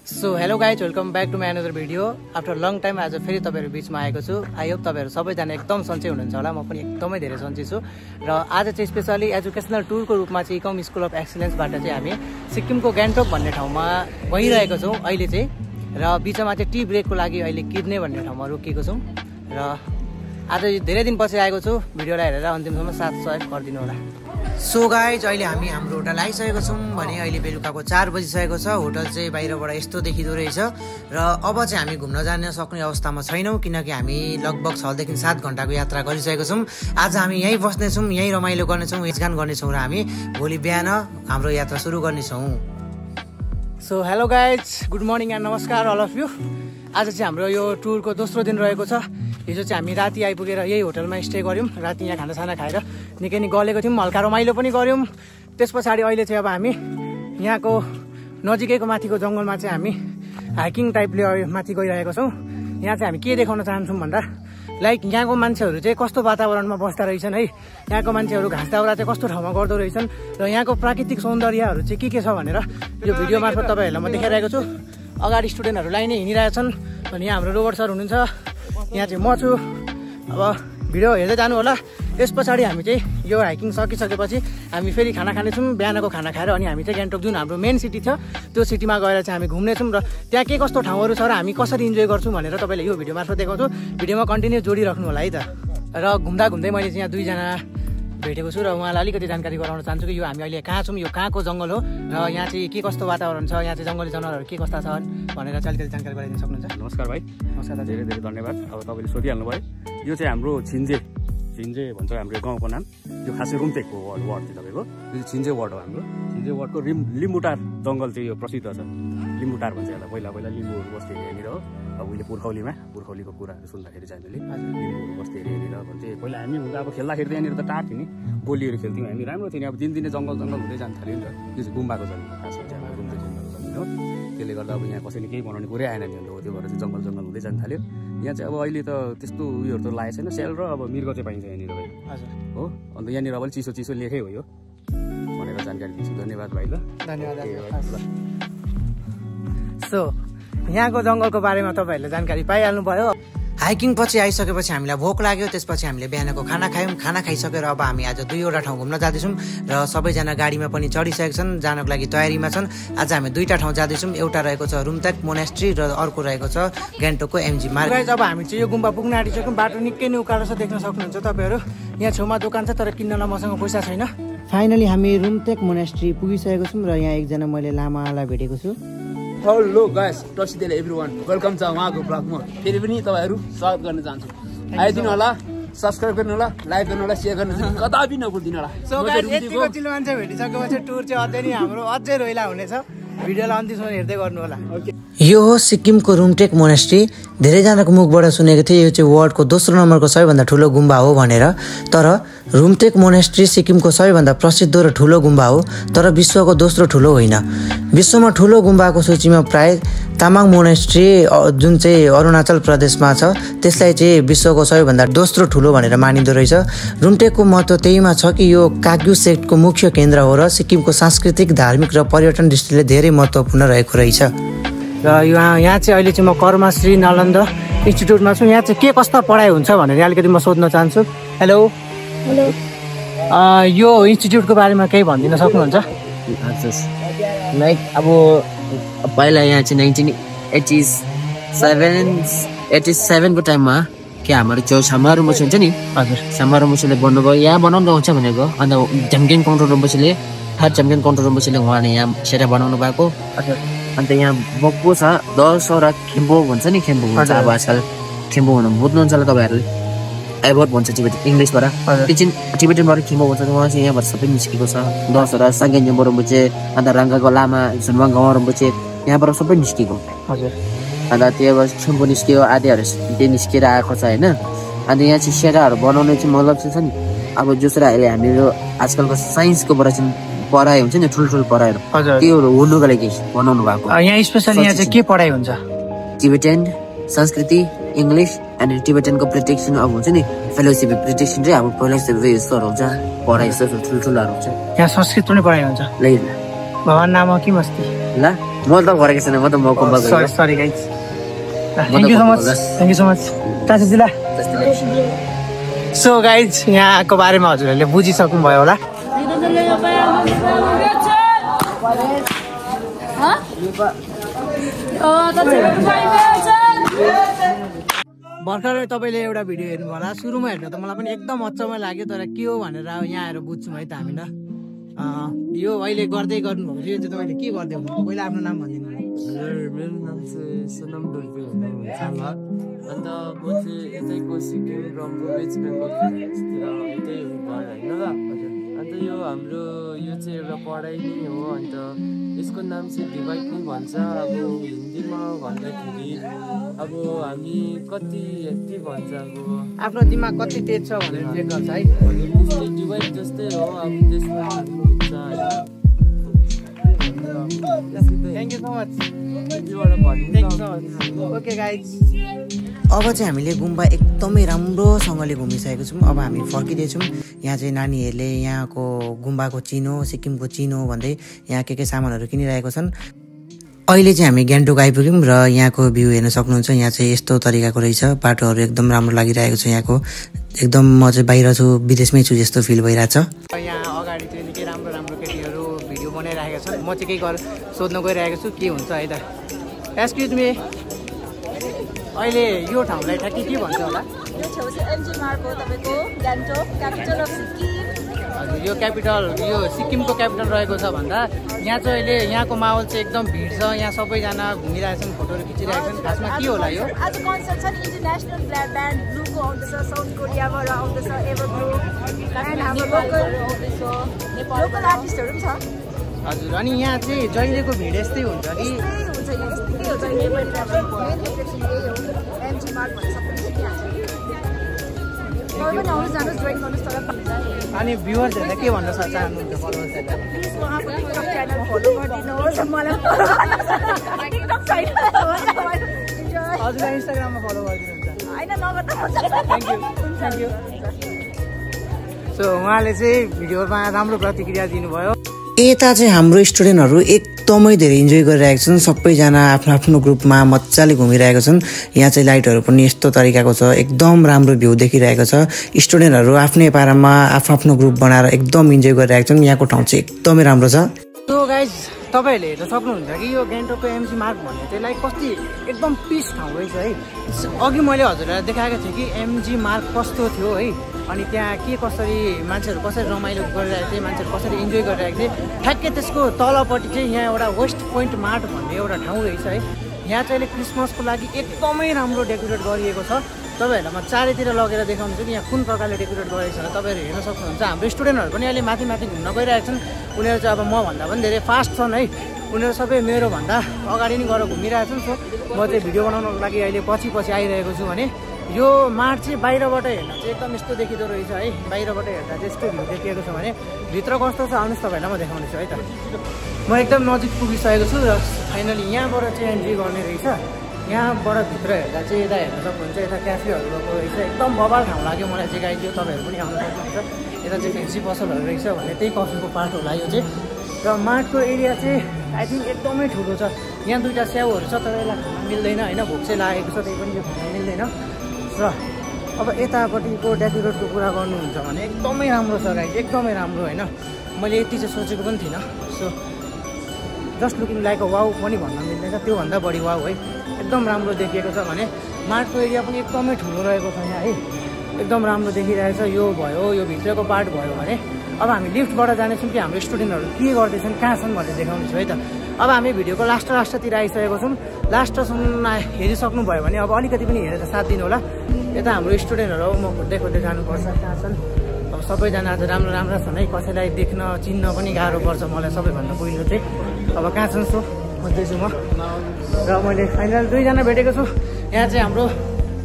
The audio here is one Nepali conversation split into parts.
So hello guys, welcome back to my another video. After long time आज फेरि तपाईँहरू बिचमा आएको छु। आई होप तपाईँहरू सबैजना एकदम सन्चै हुनुहुन्छ होला। म पनि एकदमै धेरै सन्चै छु र आज चाहिँ स्पेसली एजुकेसनल टुरको रूपमा चाहिँ इकम स्कुल अफ एक्सिलेन्सबाट चाहिँ हामी सिक्किमको गान्तोक भन्ने ठाउँमा गइरहेको छौँ अहिले चाहिँ। र बिचमा चाहिँ टी ब्रेकको लागि अहिले किर्ने भन्ने ठाउँमा रोकिएको छौँ र आज धेरै दिनपछि आएको छु। भिडियोलाई हेरेर अन्तिमसम्म साथ सहयोग गरिदिनु होला। सो गाइज, अहिले हामी हाम्रो होटल आइसकेको छौँ भने अहिले बेलुकाको 4 बजिसकेको छ। होटल चाहिँ बाहिरबाट यस्तो देखिँदो रहेछ र अब चाहिँ हामी घुम्न जान सक्ने अवस्थामा छैनौँ किनकि हामी लगभग 6 देखि 7 घन्टाको यात्रा गरिसकेको छौँ। आज हामी यहीँ बस्नेछौँ, यहीँ रमाइलो गर्नेछौँ, हिचगान गर्नेछौँ र हामी भोलि बिहान हाम्रो यात्रा सुरु गर्नेछौँ। So hello guys, good morning and नमस्कार अल अफ यु। आज चाहिँ हाम्रो यो टुरको दोस्रो दिन रहेको छ। हिजो चाहिँ हामी राति आइपुगेर यही होटलमा स्टे गऱ्यौँ। राति यहाँ खानासाना खाएर निकै नै गलेको थियौँ, हल्का रमाइलो पनि गऱ्यौँ। त्यस पछाडि अहिले चाहिँ अब हामी यहाँको नजिकैको माथिको जङ्गलमा चाहिँ हामी हाइकिङ टाइपले माथि गइरहेको छौँ। यहाँ चाहिँ हामी के देखाउन चाहन्छौँ भन्दा लाइक यहाँको मान्छेहरू चाहिँ कस्तो वातावरणमा बस्दा रहेछन् है, यहाँको मान्छेहरू घाँस दाउरा चाहिँ कस्तो ठाउँमा गर्दो रहेछन् र यहाँको प्राकृतिक सौन्दर्यहरू चाहिँ के छ भनेर यो भिडियो मार्फत तपाईँहरूलाई म देखाइरहेको छु। अगाडि स्टुडेन्टहरू लाइनै हिँडिरहेछन् अनि यहाँ हाम्रो रोबर्ट सर हुनुहुन्छ, यहाँ चाहिँ म छु। अब भिडियो हेर्दै जानु होला। यस पछाडि हामी चाहिँ यो हाइकिङ सकिसकेपछि हामी फेरि खाना खानेछौँ। बिहानको खाना खाएर अनि हामी चाहिँ गान्तोक जुन हाम्रो मेन सिटी छ त्यो सिटीमा गएर चाहिँ हामी घुम्नेछौँ र त्यहाँ के कस्तो ठाउँहरू छ र हामी कसरी इन्जोय गर्छौँ भनेर तपाईँले यो भिडियो मार्फत देखाउँछु। भिडियोमा कन्टिन्यू जोडिराख्नु होला है त। र घुम्दा घुम्दै मैले चाहिँ यहाँ 2 जना भेटेको छु र उहाँलाई अलिकति जानकारी गराउन चाहन्छु कि यो हामी अहिले कहाँ छौँ, यो कहाँको जङ्गल हो र यहाँ चाहिँ के कस्तो वातावरण छ, यहाँ चाहिँ जङ्गली जनावरहरू के कस्ता छन् भनेर चाहिँ अलिकति जानकारी गराइदिन सक्नुहुन्छ? नमस्कार भाइ। नमस्कार, धेरै धेरै धन्यवाद। अब तपाईँले सोधिहाल्नु भयो। यो चाहिँ हाम्रो छिन्जे भन्छ हाम्रो गाउँको नाम। यो खासै रुम्तेकको वार्ड थियो तपाईँको। यो छिन्जे वार्ड हो हाम्रो। छिन्जे वार्डको लिम्बुटार जङ्गल चाहिँ यो प्रसिद्ध छ। लिम्बुटार भन्छ यसलाई। पहिला लिम्बुहरू बस्थे यहाँनिर हो। अब उहिले पुर्खौलीको कुराहरू सुन्दाखेरि चाहिँ हामीले लिम्बुहरू बस्थे यहाँनिर भन्छ। पहिला हामी हुँदा अब खेल्दाखेरि यहाँनिर त टार थियो नि, गोलीहरू खेल्थ्यौँ हामी, राम्रो थियो नि। अब दिनदिनै जङ्गल हुँदै जान थाल्यो नि त। यो चाहिँ गुम्बाको जमिन खासमा चाहिँ हाम्रो रुम्तेक गुम्बाको जमिन हो। त्यसले गर्दा अब यहाँ कसैले केही बनाउने कुरै आएन नि अन्त त्यो भएर चाहिँ जङ्गल हुँदै जान थाल्यो। यहाँ चाहिँ अब अहिले त त्यस्तो उयोहरू त लागेको छैन। स्याल र अब मृग चाहिँ पाइन्छ यहाँनिर भाइ। हजुर हो। अन्त यहाँनिर अब चिसो लेखै हो यो भनेर जानकारी दिन्छु। धन्यवाद भाइ। ल धन्यवाद। सो यहाँको जङ्गलको बारेमा तपाईँहरूले जानकारी पाइहाल्नु भयो। हाइकिङ पछि आइसकेपछि हामीलाई भोक लाग्यो, त्यसपछि हामीले बिहानको खाना खायौँ। खाना खाइसकेर अब हामी आज 2वटा ठाउँ घुम्न जाँदैछौँ र सबैजना गाडीमा पनि चढिसकेका छन्, जानको लागि तयारीमा छन्। आज हामी 2टा ठाउँ जाँदैछौँ। एउटा रहेको छ रुम्तेक मोनास्ट्री र अर्को रहेको छ गान्तोकको एमजी मार्केट। अब हामी चाहिँ यो गुम्बा पुग्न आँटिसक्यौँ। बाटो निकै नै उकालो छ, देख्न सक्नुहुन्छ तपाईँहरू। यहाँ छेउमा दोकान छ तर किन्नलाई मसँग पैसा छैन। फाइनली हामी रुम्तेक मोनास्ट्री पुगिसकेको छौँ र यहाँ एकजना मैले लामालाई भेटेको छु। हेलो गाइस, टसिदेल एभ्रीवान, वेलकम छ उहाँको ब्लगमा। फेरि पनि तपाईँहरू स्वागत गर्न चाहन्छु। आइदिनु होला, सब्सक्राइब गर्नु होला, लाइक गर्नु होला, सेयर गर्नु होला, कदापि नभुल्दिनु होला। सो गाइस, यतिको चिलो मान्छे भेटिसकेपछि टुर चाहिँ अझै नै हाम्रो अझै रोइला हुनेछ। भिडियोलाई अन्तिमसम्म हेर्दै गर्नु होला। यो हो सिक्किमको रुम्तेक मोनास्ट्री। धेरैजनाको मुखबाट सुनेको थिएँ यो चाहिँ वर्ल्डको दोस्रो नम्बरको सबैभन्दा ठुलो गुम्बा हो भनेर। तर रुम्तेक मोनास्ट्री सिक्किमको सबैभन्दा प्रसिद्ध र ठुलो गुम्बा हो, तर विश्वको दोस्रो ठुलो होइन। विश्वमा ठुलो गुम्बाको सूचीमा प्राय तामाङ मोनास्ट्री जुन चाहिँ अरुणाचल प्रदेशमा छ त्यसलाई चाहिँ विश्वको सबैभन्दा दोस्रो ठुलो भनेर मानिँदो रहेछ। रुम्तेकको महत्त्व त्यहीमा छ कि यो काग्यू सेक्टको मुख्य केन्द्र हो र सिक्किमको सांस्कृतिक, धार्मिक र पर्यटन दृष्टिले धेरै महत्त्वपूर्ण रहेको रहेछ। र यहाँ चाहिँ अहिले चाहिँ म कर्मश्री नालन्द इन्स्टिट्युटमा छु। यहाँ चाहिँ के कस्ता पढाइ हुन्छ भनेर अलिकति म सोध्न चाहन्छु। हेलो हेलो, यो इन्स्टिट्युटको बारेमा केही भनिदिन सक्नुहुन्छ? लाइक अब पहिला यहाँ चाहिँ 1987को टाइममा के हाम्रो जो सामा रुम्बुसे हुन्छ नि, हजुर सामा रुम्बुसेले भन्नुभयो यहाँ बनाउनु आउँछ भनेको। अन्त झम्केन काउन्टर रुम्बुसेले उहाँले यहाँ सेरा बनाउनु भएको। अन्त यहाँ बक्को छ 10वटा खेम्बो भन्छ नि, खेम्बो भन्छ अब आजकल खेम्बो भन्नु बुझ्नुहुन्छ होला तपाईँहरूले। एबोट भन्छ टिबेटन इङ्ग्लिसबाट, त्यो चाहिँ टिबेटनबाट खेम्बो भन्छ। उहाँ चाहिँ यहाँबाट सबै निस्केको छ। 10वटा साङ्गे जम्बो रुम्बुचे, अन्त राङ्गाको लामा झुन्वाङ गाउँ रुम्बुचे यहाँबाट सबै निस्केको। हजुर। अन्त त्यो खेम्बो निस्कियो, आदिहरू त्यो निस्किएर आएको छ होइन। अन्त यहाँ चाहिँ सेराहरू बनाउने चाहिँ मतलब चाहिँ छ नि, अब जसरी अहिले हामीहरू आजकलको साइन्सकोबाट चाहिँ पढाइ हुन्छ नि, ठुल्ठुलो पढाइहरू त्योहरू हुनुको लागि बनाउनु भएको। यहाँ स्पेसली यहाँ चाहिँ के पढाइ हुन्छ? टिबेटन संस्कृति, इङ्ग्लिस एन्ड टिबेटनको प्रोटेक्सन अब हुन्छ नि, फेलोसिप प्रोटेक्सन चाहिँ अब फेलोसिप यस्तोहरू हुन्छ, पढाइ यस्तो ठुल्ठुलोहरू हुन्छ। यहाँ संस्कृत पनि पढाइ हुन्छ। ल भगवान नाम किम अस्ति? ल म त गरेको छैन म त म गुम्बा गएको sorry guys thank you so much Tashila so guys यहाँको बारेमा हजुरहरूले बुझिसक्नु भयो होला भर्खरै तपाईँले एउटा भिडियो हेर्नु होला सुरुमा हेर्नु त मलाई पनि एकदम अचम्मै लाग्यो तर के हो भनेर यहाँ आएर बुझ्छौँ है त हामी ल यो अहिले गर्दै गर्नुभएको यो चाहिँ तपाईँले के गर्दै हुनुहुन्छ पहिला आफ्नो नाम भनिदिनु होला मेरो नाम चाहिँ सोनम डोल्पे हुनुहुन्छ अन्त म चाहिँ यतैको सिक्किम रम्फू वेस्ट बेङ्गल यतै घर होइन ल अन्त यो हाम्रो यो चाहिँ एउटा पढाइ नै हो अन्त यसको नाम चाहिँ डिभाइड नै भन्छ अब हिन्दीमा भन्दाखेरि अब हामी कति के भन्छ अब आफ्नो दिमाग कति तेज छ भनेर चेक गर्छ है त्यस्तै डिभाइड जस्तै हो अब त्यसमा हुन्छ थ्याङ्क यू सो मच होइन ओके गाइज अब चाहिँ हामीले गुम्बा एकदमै राम्रोसँगले घुमिसकेको छौँ अब हामी फर्किँदैछौँ यहाँ चाहिँ नानीहरूले यहाँको गुम्बाको चिनो सिक्किमको चिनो भन्दै यहाँ के सामानहरू किनिरहेको छन् अहिले चाहिँ हामी गान्तोक आइपुग्यौँ र यहाँको भ्यू हेर्न सक्नुहुन्छ यहाँ चाहिँ यस्तो तरिकाको रहेछ बाटोहरू एकदम राम्रो लागिरहेको छ यहाँको एकदम म चाहिँ बाहिर छु विदेशमै छु जस्तो फिल भइरहेछ यहाँ अगाडि चाहिँ निकै राम्रो राम्रो केटीहरू भिडियो बनाइरहेका छन् म चाहिँ केही सोध्न गइरहेको छु के हुन्छ है त एक्सक्युज मी अहिले यो ठाउँलाई ठ्याक्कै के भन्छ होला यो छेउ चाहिँ एमजी मार्ग हो तपाईँको गान्तोक क्यापिटल अफ सिक्किम हजुर यो क्यापिटल यो सिक्किमको क्यापिटल रहेको छ भन्दा यहाँ चाहिँ अहिले यहाँको माहौल चाहिँ एकदम भिड छ यहाँ सबैजना घुमिरहेछन् फोटोहरू खिचिरहेछन् खासमा के होला यो आज कन्सर्ट छ नि इन्टरनेसनल ब्यान्ड ब्लूको आउँदैछ साउथ कोरियाबाट आउँदैछ एभर ब्लू एन्ड हाम्रो लोकल आर्टिस्टहरू पनि छ हजुर अनि यहाँ चाहिँ जहिलेको भिड यस्तै हुन्छ कि हुन्छ यहाँ यस्तै हो जहिले मेन एट्र्याक्सन यही हो एमजी मार्ग भन्ने सबै सिकिहाल्छ पनि आउनुहोस् जानुहोस् जोइन गर्नुहोस् तर अनि भ्युवर्सहरूलाई के भन्न चाहनुहुन्छ फलोवर्सहरूलाई प्लिज उहाँको टिकटक च्यानल फलो गरिदिनुहोस् मलाई टिकटक छैन हजुरलाई इन्स्टाग्राममा फलो गरिदिनुहुन्छ होइन नगर्दा थ्याङ्क यू सो उहाँले चाहिँ भिडियोमा राम्रो प्रतिक्रिया दिनुभयो यता चाहिँ हाम्रो स्टुडेन्टहरू एकदमै धेरै इन्जोय गरिरहेका छन् सबैजना आफ्नो आफ्नो ग्रुपमा मजाले घुमिरहेका छन् यहाँ चाहिँ लाइटहरू पनि यस्तो तरिकाको छ एकदम राम्रो भ्यू देखिरहेको छ स्टुडेन्टहरू आफ्नै पारामा आफ्नो ग्रुप बनाएर एकदम इन्जोय गरिरहेका छन् यहाँको ठाउँ चाहिँ एकदमै राम्रो छ सो गाइज तपाईँहरूले हेर्न सक्नुहुन्छ कि यो गान्तोकको एमजी मार्ग भन्ने चाहिँ लाइक कति एकदम पिस ठाउँ रहेछ है अघि मैले हजुरलाई देखाएको थिएँ कि एमजी मार्ग कस्तो थियो है अनि त्यहाँ के कसरी मान्छेहरू कसरी रमाइलो गरिरहेको थिए मान्छेहरू कसरी इन्जोय गरिरहेको थिए ठ्याक्कै त्यसको तलपट्टि चाहिँ यहाँ एउटा वेस्ट पोइन्ट मार्ट भन्ने एउटा ठाउँ रहेछ है यहाँ चाहिँ अहिले क्रिसमसको लागि एकदमै राम्रो डेकोरेट गरिएको छ तपाईँहरूलाई म चारैतिर लगेर देखाउँछु कि यहाँ कुन प्रकारले डेकोरेट गरेको छ तपाईँहरू हेर्न सक्नुहुन्छ हाम्रो स्टुडेन्टहरू पनि अहिले माथि माथि घुम्न गइरहेको छन् उनीहरू चाहिँ अब मभन्दा पनि धेरै फास्ट छन् है उनीहरू सबै मेरोभन्दा अगाडि नै गएर घुमिरहेको छन् सो म चाहिँ भिडियो बनाउनको लागि अहिले पछि आइरहेको छु भने यो मार्ट चाहिँ बाहिरबाट हेर्दा चाहिँ एकदम यस्तो देखिँदो रहेछ है बाहिरबाट हेर्दा चाहिँ यस्तो भ्यू देखिएको छ भने भित्र कस्तो छ आउनुहोस् तपाईँहरूलाई म देखाउनेछु है त म एकदम नजिक पुगिसकेको छु र फाइनली यहाँबाट चाहिँ एन्ट्री गर्ने रहेछ यहाँबाट भित्र हेर्दा चाहिँ यता हेर्न सक्नुहुन्छ यता क्याफेहरू भएको रहेछ एकदम बबाल ठाउँ लाग्यो मलाई चाहिँ गाइदियो तपाईँहरू पनि आउनु सक्नुहुन्छ यता चाहिँ फेन्सी पसलहरू रहेछ भने त्यही कफीको पार्ट होला यो चाहिँ र मार्टको एरिया चाहिँ आई थिङ्क एकदमै ठुलो छ यहाँ दुईवटा स्याउहरू छ तर यसलाई खान मिल्दैन होइन भोक चाहिँ लागेको छ त्यही पनि यो खान मिल्दैन र अब यतापट्टिको डेकोरेटको कुरा गर्नुहुन्छ भने एकदमै राम्रो छ गाइज एकदमै राम्रो होइन मैले यति चाहिँ सोचेको पनि थिइनँ so just looking like a wow पनि भन्न मिल्दैन त्योभन्दा बढी वाउ है एकदम राम्रो देखिएको छ भने मार्टको एरिया पनि एकदमै ठुलो रहेको छ यहाँ है एकदम राम्रो देखिरहेछ यो भयो यो भित्रको पार्ट भयो भने अब हामी लिफ्टबाट जानेछौँ कि हाम्रो स्टुडेन्टहरू के गर्दैछन् कहाँ छन् भनेर देखाउनेछु है त अब हामी भिडियोको लास्टतिर आइसकेको छौँ लास्टसम्म हेरिसक्नुभयो भने अब अलिकति पनि हेरेर साथ दिनु होला यता हाम्रो स्टुडेन्टहरू म खोज्दै जानुपर्छ कहाँ छन् अब सबैजना आज राम्रो छन् है कसैलाई देख्न चिन्न पनि गाह्रो पर्छ मलाई सबैभन्दा पहिलो चाहिँ अब कहाँ छन् सो खोज्दैछु म र मैले फाइनल दुईजना भेटेको छु यहाँ चाहिँ हाम्रो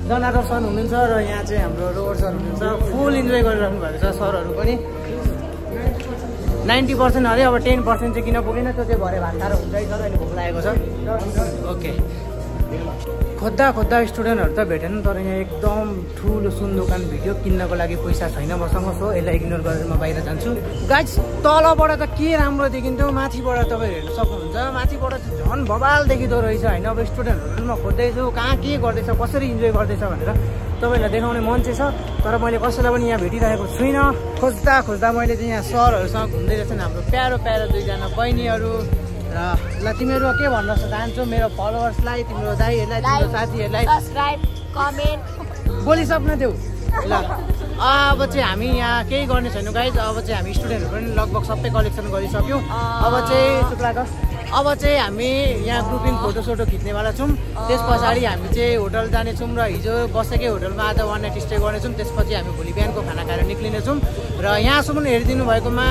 जनार्दन सर हुनुहुन्छ र यहाँ चाहिँ हाम्रो रोहर सर हुनुहुन्छ फुल इन्जोय गरिरहनु भएको छ सरहरू पनि 90% अरे अब 10% चाहिँ किन पुगेन त्यो चाहिँ भरे भात खाएर हुन्छ है सर अहिले भोक लागेको छ ओके खोज्दा खोज्दा स्टुडेन्टहरू त भेटेन, तर यहाँ एकदम ठुलो सुन दोकान भिडियो किन्नको लागि पैसा छैन मसँग, सो यसलाई इग्नोर गरेर म बाहिर जान्छु। गाइज तलबाट त के राम्रो देखिन्थ्यो, माथिबाट तपाईँ हेर्नु सक्नुहुन्छ, माथिबाट चाहिँ झन् बबाल देखिँदो रहेछ होइन। अब स्टुडेन्टहरू म खोज्दैछु कहाँ के गर्दैछ, कसरी इन्जोय गर्दैछ भनेर तपाईँलाई देखाउने मन चाहिँ छ, तर मैले कसैलाई पनि यहाँ भेटिरहेको छुइनँ। खोज्दा खोज्दा मैले चाहिँ यहाँ सरहरूसँग घुम्दै रहेछन् हाम्रो प्यारो प्यारो दुईजना बहिनीहरू। र ल तिमीहरू के भन्न चाहन्छौ मेरो फलोवर्सलाई, तिम्रो दाइहरूलाई, तिम्रो साथीहरूलाई? सब्सक्राइब, कमेन्ट बोलिसक्नु थियौ। ल अब चाहिँ हामी यहाँ केही गर्ने छैनौँ गाइज, अब चाहिँ हामी स्टुडेन्टहरू पनि लगभग सबै कलेक्सन गरिसक्यौँ। अब चाहिँ हामी यहाँ ग्रुपिङ फोटोसोटो खिच्नेवाला छौँ। त्यस पछाडि हामी चाहिँ होटल जानेछौँ र हिजो बसेकै होटलमा आज वान नाइट स्टे गर्नेछौँ। त्यसपछि हामी भोलि बिहानको खाना खाएर निक्लिनेछौँ। र यहाँसम्म हेरिदिनु भएकोमा,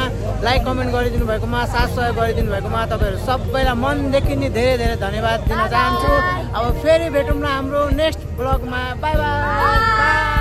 लाइक कमेन्ट गरिदिनु भएकोमा, साथ सहयोग गरिदिनु भएकोमा तपाईँहरू सबैलाई मनदेखि नै धेरै धेरै धन्यवाद दिन चाहन्छु। अब फेरि भेटौँला हाम्रो नेक्स्ट ब्लगमा। By by.